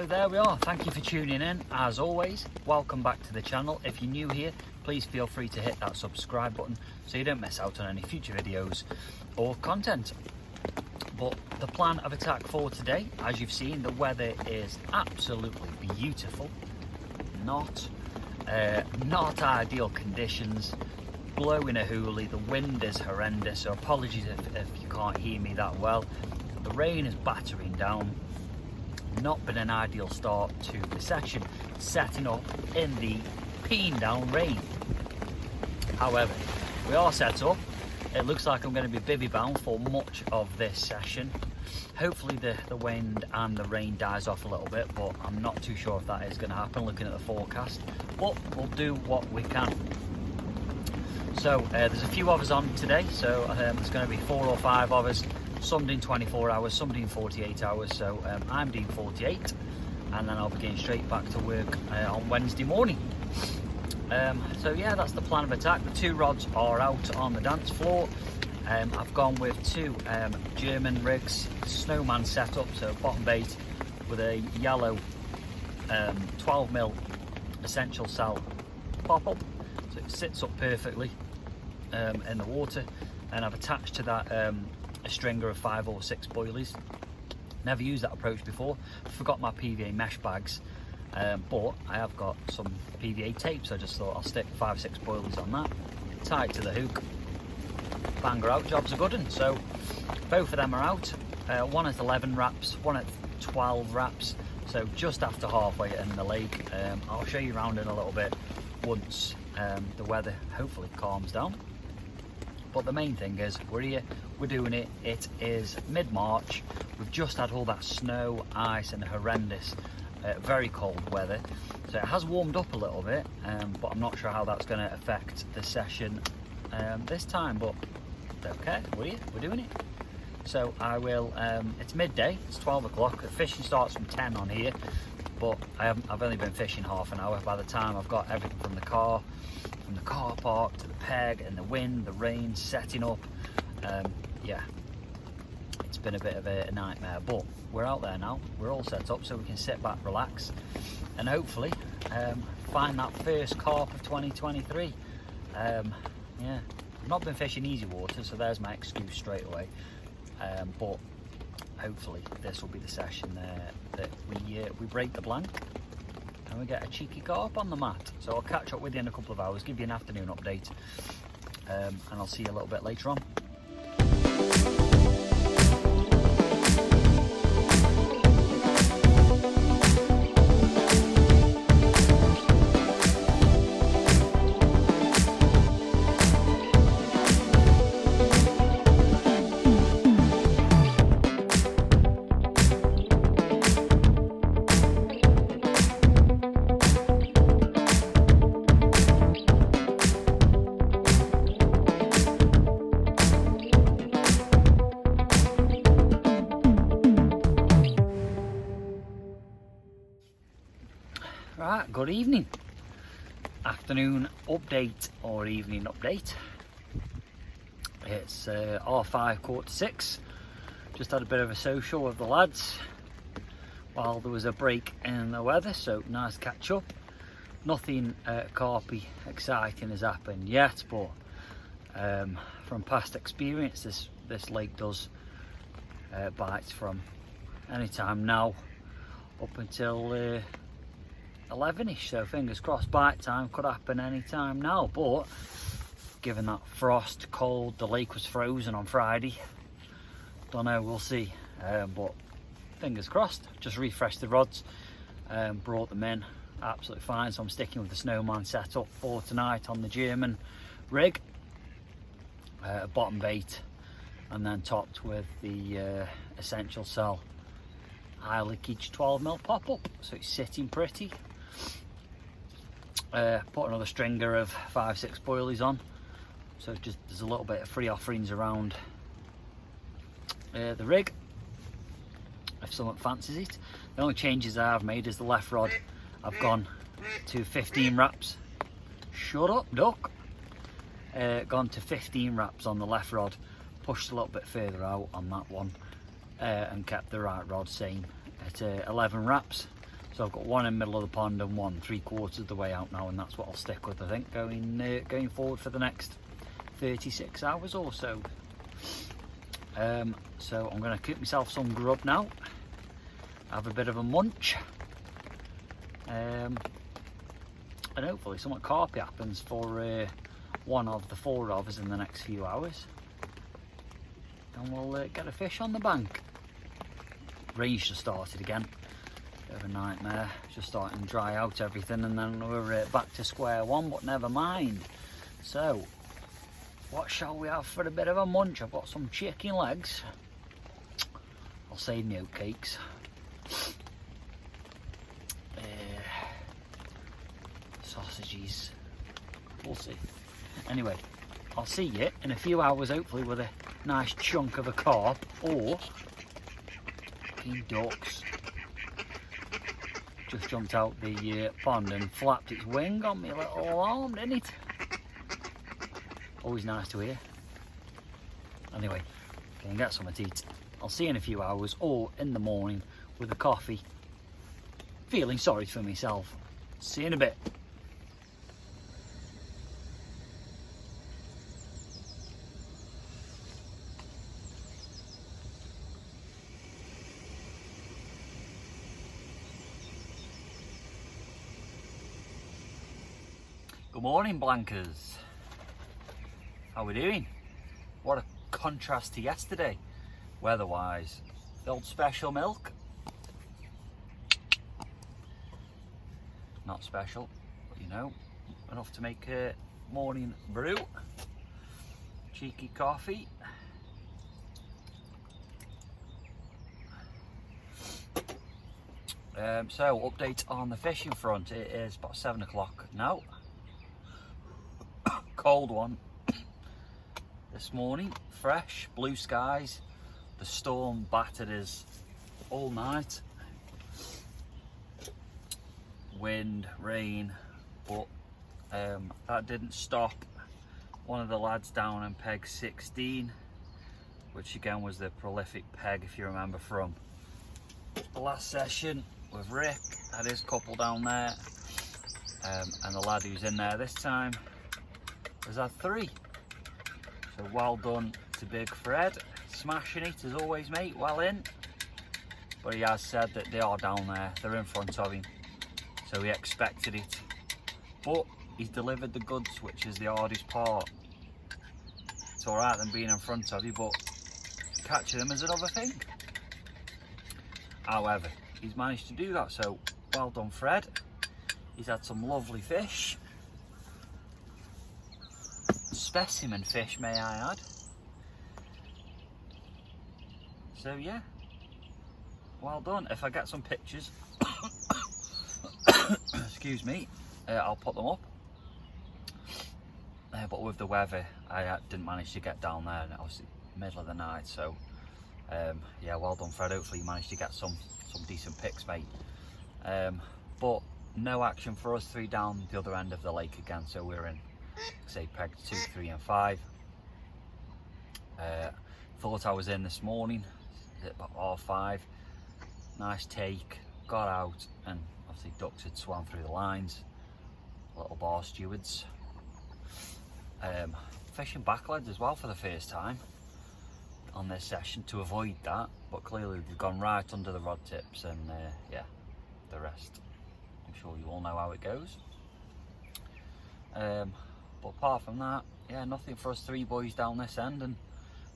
So there we are, thank you for tuning in. As always, welcome back to the channel. If you're new here, please feel free to hit that subscribe button so you don't miss out on any future videos or content. But the plan of attack for today, as you've seen, the weather is absolutely beautiful. Not ideal conditions, blowing a hoolie, the wind is horrendous, so apologies if you can't hear me that well. The rain is battering down. Not been an ideal start to the session, setting up in the peeing down rain. However, we are set up. It looks like I'm going to be bivvy bound for much of this session. Hopefully the wind and the rain dies off a little bit, but I'm not too sure if that is going to happen looking at the forecast. But we'll do what we can. So there's a few of us on today, so there's going to be 4 or 5 of us. Some doing 24 hours, some doing 48 hours, so I'm doing 48, and then I'll be getting straight back to work on Wednesday morning. So yeah, that's the plan of attack. The 2 rods are out on the dance floor. I've gone with 2 German rigs, snowman setup, so bottom bait with a yellow 12mm essential cell pop-up, so it sits up perfectly in the water, and I've attached to that a stringer of 5 or 6 boilies. Never used that approach before. Forgot my PVA mesh bags, but I have got some PVA tape, so I just thought I'll stick 5 or 6 boilies on that, tie it to the hook, bang her out, job's a good one. So both of them are out, one at 11 wraps, one at 12 wraps, so just after halfway in the lake. I'll show you around in a little bit once the weather hopefully calms down. But the main thing is, we're here, we're doing it. It is mid-March. We've just had all that snow, ice and horrendous, very cold weather. So it has warmed up a little bit, but I'm not sure how that's going to affect the session this time. But don't care, we're here, we're doing it. So I will, it's midday, it's 12 o'clock. The fishing starts from 10 on here, but I've only been fishing half an hour. By the time I've got everything from the car park to the peg, and the wind, the rain, setting up, yeah, it's been a bit of a nightmare, but we're out there now, we're all set up, so we can sit back, relax, and hopefully find that first carp of 2023. Yeah, I've not been fishing easy water, so there's my excuse straight away, but hopefully this will be the session that we break the blank and we get a cheeky carp on the mat. So I'll catch up with you in a couple of hours, give you an afternoon update, and I'll see you a little bit later on. Right, good evening, afternoon update or evening update. It's R5 ¼ just had a bit of a social with the lads while there was a break in the weather, so nice catch up. Nothing carpy exciting has happened yet, but from past experience this lake does bites from any time now up until 11ish, so fingers crossed bite time could happen any time now. But given that frost, cold, the lake was frozen on Friday, don't know, we'll see, but fingers crossed. Just refreshed the rods, brought them in absolutely fine, so I'm sticking with the snowman setup for tonight on the German rig, bottom bait, and then topped with the essential cell high leakage 12mm pop-up, so it's sitting pretty. Put another stringer of 5-6 boilies on, so just there's a little bit of free offerings around the rig if someone fancies it. The only changes I've made is the left rod. I've gone to 15 wraps. Shut up, duck. Gone to 15 wraps on the left rod, pushed a little bit further out on that one, and kept the right rod same at 11 wraps. So I've got one in the middle of the pond and one 3/4 of the way out now, and that's what I'll stick with, I think, going forward for the next 36 hours or so. So I'm going to cook myself some grub now, have a bit of a munch, and hopefully something carpy happens for one of the 4 of us in the next few hours, and we'll get a fish on the bank. Rain's just started again, bit of a nightmare, just starting to dry out everything, and then we're back to square one, but never mind. So what shall we have for a bit of a munch? I've got some chicken legs, I'll save me oatcakes, sausages, we'll see. Anyway, I'll see you in a few hours, hopefully with a nice chunk of a carp or ducks. Just jumped out the pond and flapped its wing on me little arm, didn't it? Always nice to hear. Anyway, go and get something to eat. I'll see you in a few hours or in the morning with a coffee, feeling sorry for myself. See you in a bit. Good morning, Blankers. How we doing? What a contrast to yesterday, weather-wise. The old special milk. Not special, but you know, enough to make a morning brew. Cheeky coffee. So, update on the fishing front. It is about 7 o'clock now. Cold one this morning, fresh, blue skies. The storm battered us all night. Wind, rain, but that didn't stop one of the lads down in peg 16, which again was the prolific peg, if you remember from the last session with Rick. Had his couple down there, and the lad who's in there this time has had 3. So well done to Big Fred, smashing it as always, mate, well in. But he has said that they are down there, they're in front of him, so he expected it. But he's delivered the goods, which is the hardest part. It's alright them being in front of you, but catching them is another thing. However, he's managed to do that, so well done Fred. He's had some lovely fish. Specimen fish, may I add. So yeah, well done. If I get some pictures, excuse me, I'll put them up. But with the weather, I didn't manage to get down there, and it was the middle of the night. So yeah, well done Fred. Hopefully you managed to get some decent pics, mate. But no action for us 3 down the other end of the lake again. So we're in, say, peg 2, 3 and 5. Thought I was in this morning at about 5:30. Nice take, got out, and obviously ducks had swam through the lines, little bar stewards. Fishing backleads as well for the first time on this session to avoid that, but clearly they've gone right under the rod tips, and yeah, the rest, I'm sure you all know how it goes. But apart from that, yeah, nothing for us 3 boys down this end, and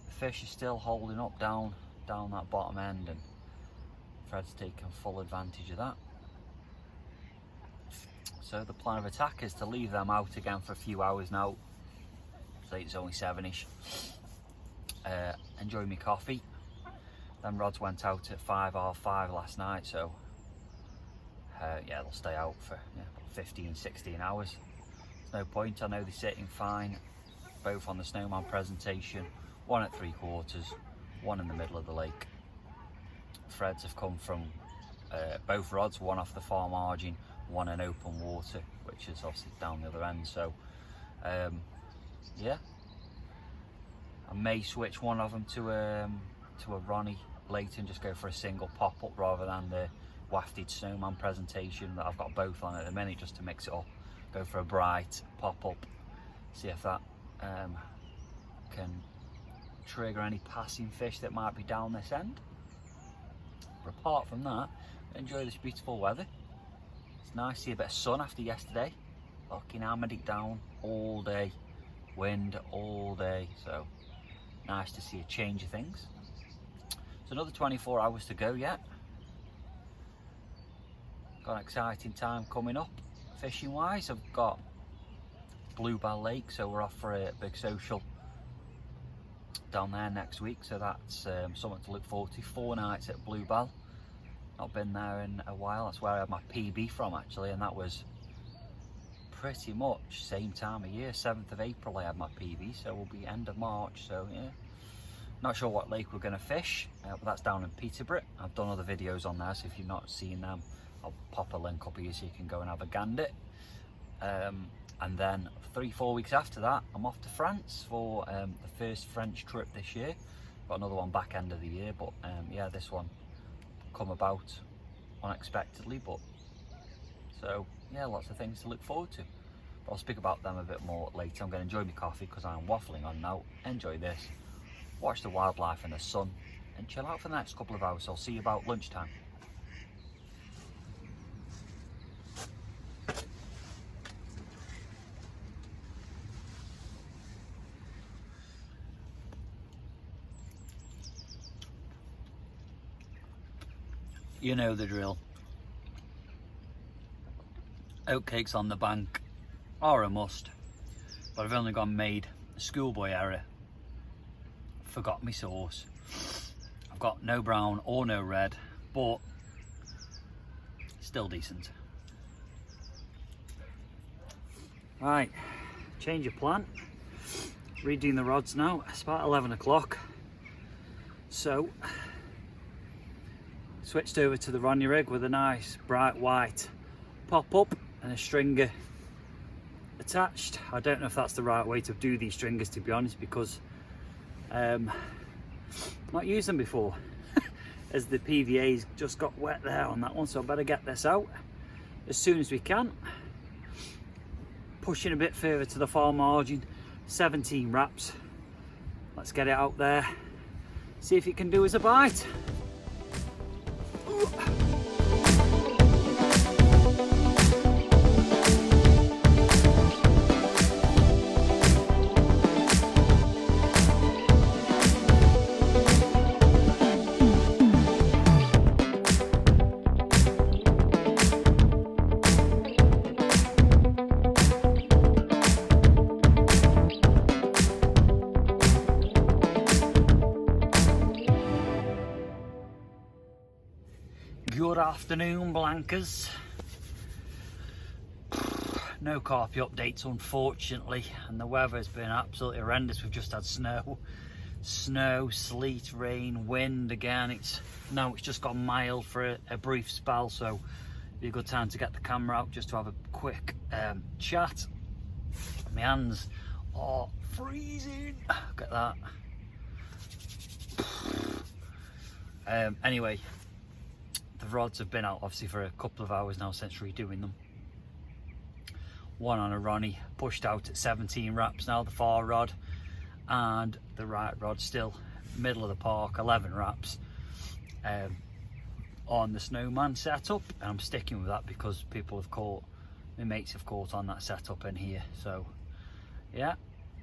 the fish is still holding up down that bottom end, and Fred's taken full advantage of that. So the plan of attack is to leave them out again for a few hours now. Say it's only 7ish. Enjoy my coffee. Them rods went out at 5, half 5 last night, so yeah, they'll stay out for 15, 16 hours. There's no point. I know they're sitting fine, both on the snowman presentation, one at 3/4, one in the middle of the lake. Threads have come from both rods, one off the far margin, one in open water, which is obviously down the other end. So yeah, I may switch one of them to a Ronnie later and just go for a single pop-up rather than the wafted snowman presentation that I've got both on at the minute, just to mix it up. Go for a bright pop-up, see if that can trigger any passing fish that might be down this end. But apart from that, enjoy this beautiful weather. It's nice to see a bit of sun after yesterday. Fucking hammered it down all day, wind all day, so nice to see a change of things. It's another 24 hours to go yet. Got an exciting time coming up fishing wise. I've got Bluebell Lake, so we're off for a big social down there next week, so that's something to look forward to. 4 nights at Bluebell. Not been there in a while. That's where I had my PB from actually, and that was pretty much same time of year. 7th of April I had my PB, so we'll be end of March, so yeah. Not sure what lake we're going to fish, but that's down in Peterborough. I've done other videos on there, so if you've not seen them, I'll pop a link up here so you can go and have a gander. And then 3-4 weeks after that, I'm off to France for the first French trip this year. Got another one back end of the year, but yeah, this one come about unexpectedly, but so yeah, lots of things to look forward to. But I'll speak about them a bit more later. I'm going to enjoy my coffee because I'm waffling on now. Enjoy this, watch the wildlife in the sun, and chill out for the next couple of hours. So I'll see you about lunchtime. You know the drill. Oatcakes on the bank are a must, but I've only gone made a schoolboy error. Forgot my sauce. I've got no brown or no red, but still decent. Right, change of plan. Redoing the rods now. It's about 11 o'clock, so switched over to the Ronnie rig with a nice bright white pop-up and a stringer attached. I don't know if that's the right way to do these stringers, to be honest, because not used them before as the PVA's just got wet there on that one, so I better get this out as soon as we can. Pushing a bit further to the far margin, 17 wraps. Let's get it out there, see if it can do us a bite. Good afternoon, blankers. No Carp updates, unfortunately, and the weather has been absolutely horrendous. We've just had snow, sleet, rain, wind again. Now it's just gone mild for a brief spell, so it'll be a good time to get the camera out just to have a quick chat. My hands are freezing. Look at that. Anyway, the rods have been out obviously for a couple of hours now since redoing them. One on a Ronnie, pushed out at 17 wraps now, the far rod, and the right rod still middle of the park, 11 wraps on the snowman setup, and I'm sticking with that because people have caught, my mates have caught on that setup in here. So yeah,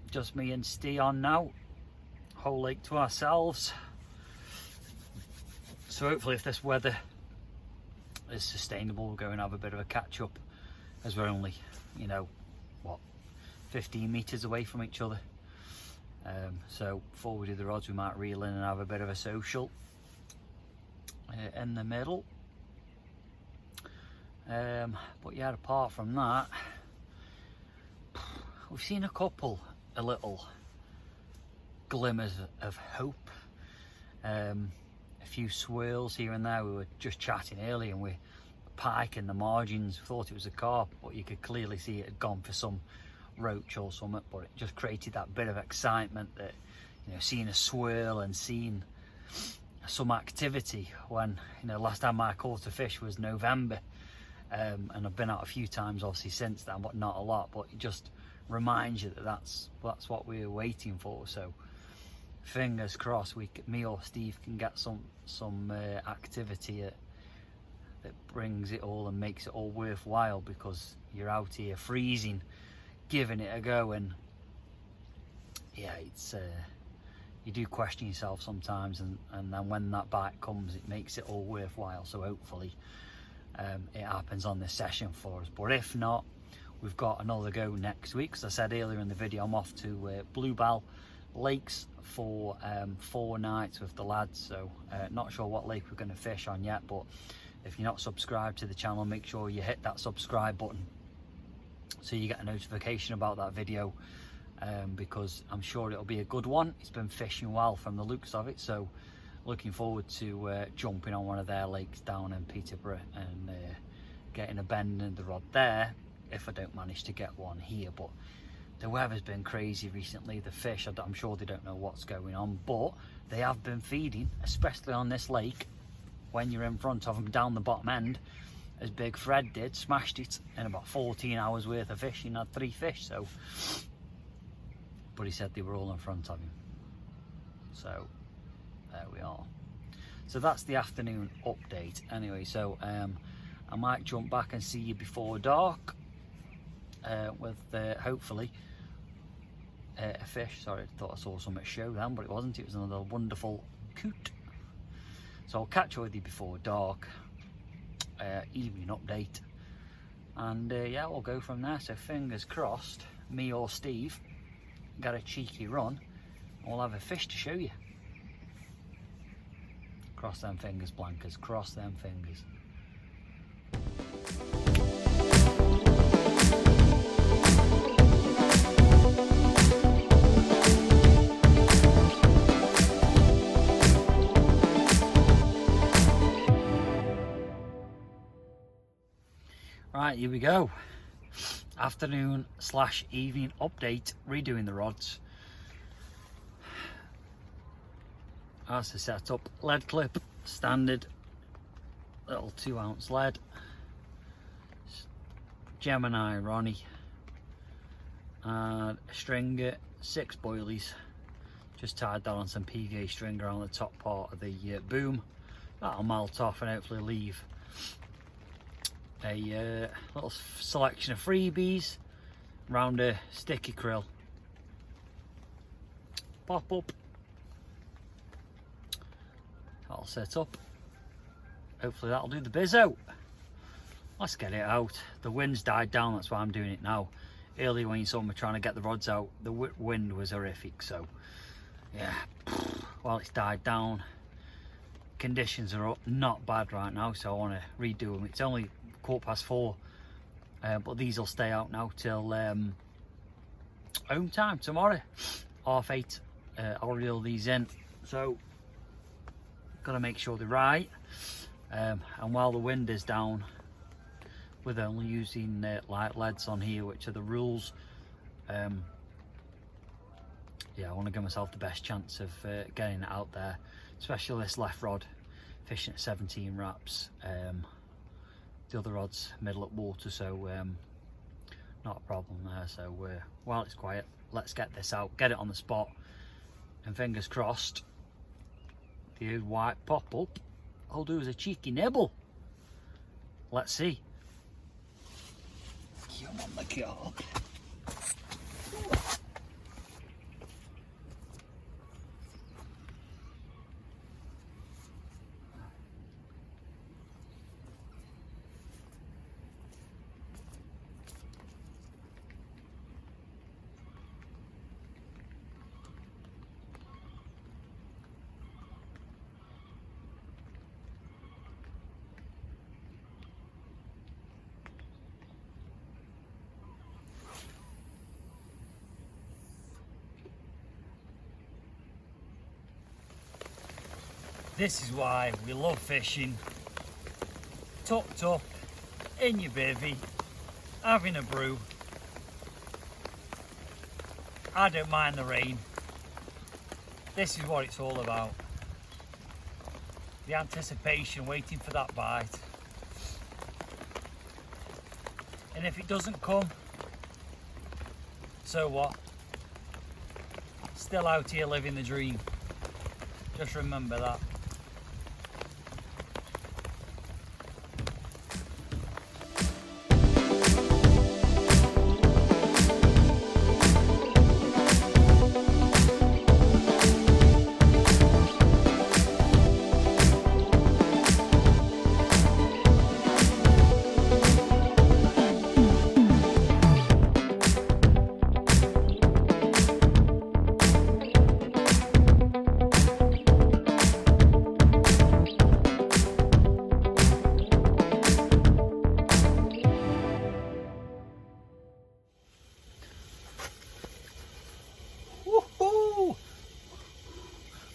just me and Steve on now, whole lake to ourselves. So hopefully if this weather is sustainable, we'll go and have a bit of a catch up, as we're only, you know, what, 15 meters away from each other. So before we do the rods, we might reel in and have a bit of a social in the middle. But yeah, apart from that, we've seen a couple of little glimmers of hope. A few swirls here and there. We were just chatting earlier, and we pike in the margins, thought it was a carp, but you could clearly see it had gone for some roach or something. But it just created that bit of excitement that, you know, seeing a swirl and seeing some activity. When, you know, last time I caught a fish was November, and I've been out a few times obviously since then, but not a lot. But it just reminds you that that's what we were waiting for. So fingers crossed me or Steve can get some activity that brings it all and makes it all worthwhile, because you're out here freezing giving it a go, and yeah, it's you do question yourself sometimes, and then when that bite comes, it makes it all worthwhile. So hopefully it happens on this session for us, but if not, we've got another go next week. As I said earlier in the video, I'm off to Bluebell Lakes for 4 nights with the lads, so not sure what lake we're going to fish on yet, but if you're not subscribed to the channel, make sure you hit that subscribe button so you get a notification about that video, because I'm sure it'll be a good one. It's been fishing well from the looks of it, so looking forward to jumping on one of their lakes down in Peterborough and getting a bend in the rod there if I don't manage to get one here. But the weather's been crazy recently. The fish, I'm sure they don't know what's going on, but they have been feeding, especially on this lake. When you're in front of them down the bottom end, as Big Fred did, smashed it in about 14 hours worth of fishing, had 3 fish. So, but he said they were all in front of him, so there we are. So that's the afternoon update anyway. So I might jump back and see you before dark with hopefully a fish. Sorry, I thought I saw something show then, but it wasn't. It was another wonderful coot. So I'll catch up with you before dark, evening update, and yeah, we'll go from there. So fingers crossed, me or Steve get a cheeky run and we'll have a fish to show you. Cross them fingers, Blankers, cross them fingers. Right, here we go. Afternoon / evening update, redoing the rods. That's the setup. Lead clip, standard little 2-ounce lead. Gemini Ronnie. And a stringer, 6 boilies. Just tied that on some PVA string around the top part of the boom. That'll melt off and hopefully leave a little selection of freebies around a sticky krill. Pop up. That'll set up. Hopefully that'll do the biz out. Let's get it out. The wind's died down, that's why I'm doing it now. Earlier when you saw me trying to get the rods out, the wind was horrific, so yeah. Well, it's died down. Conditions are not bad right now, so I want to redo them. It's only 4:15, but these will stay out now till home time tomorrow, 8:30. I'll reel these in, so got to make sure they're right. And while the wind is down, with only using light leads on here, which are the rules, yeah, I want to give myself the best chance of getting it out there, especially this left rod, fishing at 17 wraps. The other rod's middle at water, so not a problem there. So while it's quiet, let's get this out, get it on the spot, and fingers crossed the old white pop up I'll do as a cheeky nibble. Let's see. Come on, the Carp. This is why we love fishing, tucked up in your bivvy, having a brew. I don't mind the rain. This is what it's all about. The anticipation, waiting for that bite. And if it doesn't come, so what? Still out here living the dream. Just remember that.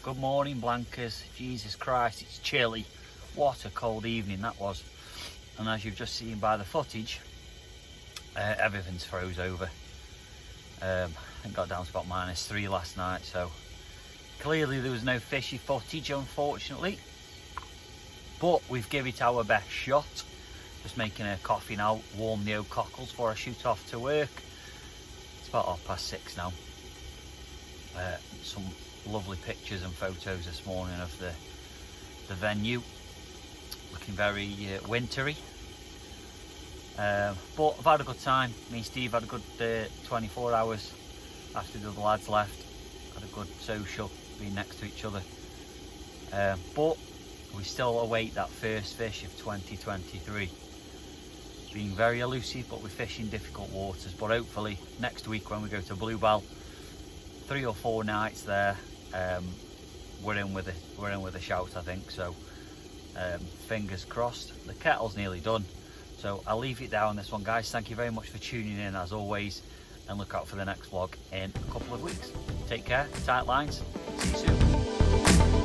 Good morning, Blankers. Jesus Christ, it's chilly. What a cold evening that was. And as you've just seen by the footage, everything's froze over. I think got down to about -3 last night, so clearly there was no fishy footage, unfortunately. But we've given it our best shot. Just making a coffee now, warm the old cockles before I shoot off to work. It's about 6:30 now. Some lovely pictures and photos this morning of the venue, looking very wintry, but I've had a good time. Me and Steve had a good 24 hours after the other lads left. Had a good social, being next to each other, but we still await that first fish of 2023. Being very elusive, but we fish in difficult waters. But hopefully next week when we go to Bluebell, 3 or 4 nights there, we're in with a shout, I think. So fingers crossed. The kettle's nearly done, so I'll leave it there on this one, guys. Thank you very much for tuning in as always, and look out for the next vlog in a couple of weeks. Take care, tight lines, see you soon.